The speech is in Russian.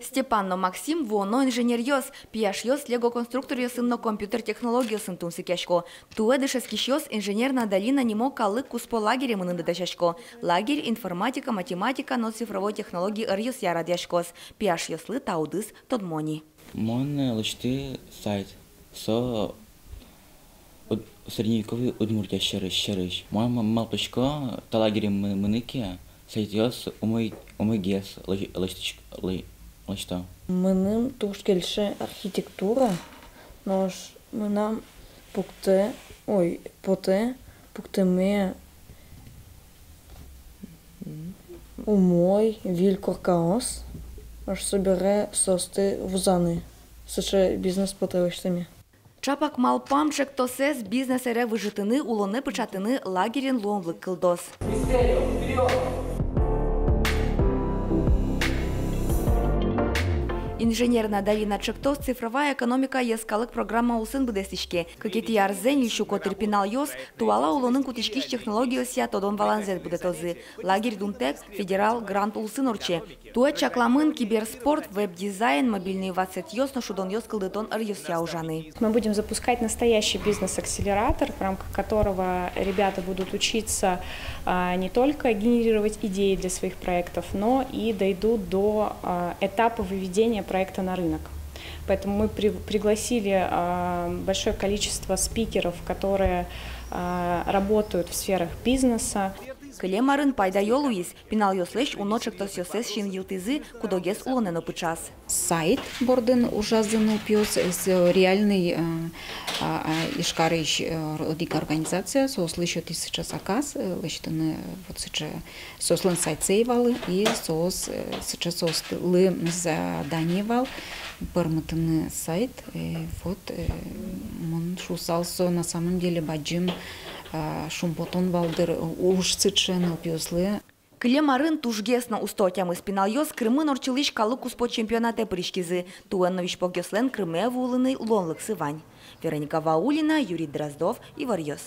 Степанно Максим воно инженер йос, пияш йос лего конструктор йосынно компьютер технологиясын тумсы кешко. Туэдышес киш инженерна долина немо калык куспо лагере мынынды дашашко. Лагерь информатика, математика, но цифровой технологии ырьос ярад яшкос. Пияш йослы таудыс тодмони. Мон лычты сайт со средневековый удмуртия щерыш. Мой малпочко та лагере мыныке сайт йос умыгес лычта. Мыным туш келше архитектура, но мынам пуктеме умой вилькоркаос, аж собере состы вузаны, сыше бизнес потевыштами. Чапак малпамчек тосес бизнес-эре выжитыны улоны пычатыны лагерен ломлык кылдос. Инженерна долина чектос цифровая экономика ескалык программа усын бдесишке. Какие-то ярзень еще котерпинал йос, туала улонын кутишкиш технологии сия тодон баланзет будетозы. Лагерь Дунтек, федерал, грант усын орче. Туэ чакламын, киберспорт, веб-дизайн, мобильный вацет йос, но шудон йос кылдетон ар-йос яужаны. Мы будем запускать настоящий бизнес-акселератор, в рамках которого ребята будут учиться не только генерировать идеи для своих проектов, но и дойдут до этапа выведения проекта на рынок. Поэтому мы пригласили большое количество спикеров, которые работают в сферах бизнеса. Клемарын пайда йолуис, пинал йослеш уночек тос йосес шин юлтизы, кудогес улонено пычас. Сайт борден ужазыну пьес реальный ишкарыш организация, сослышат из сейчас аказ, лечтаны вот сейчас сослан сайт сейвалы и сейчас сослы заданивал пермутный сайт, вот он шусался на самом деле баджим шумпотон балдыр уж сычен опьёслы. Клемарын тужгесно устотям испинал йос Крымын орчилыш калыкус по чемпионате пришкизы. Туэннович погеслен Крыме вулыны лонлык сывань. Вероника Ваулина, Юрий Дроздов и Варьёс.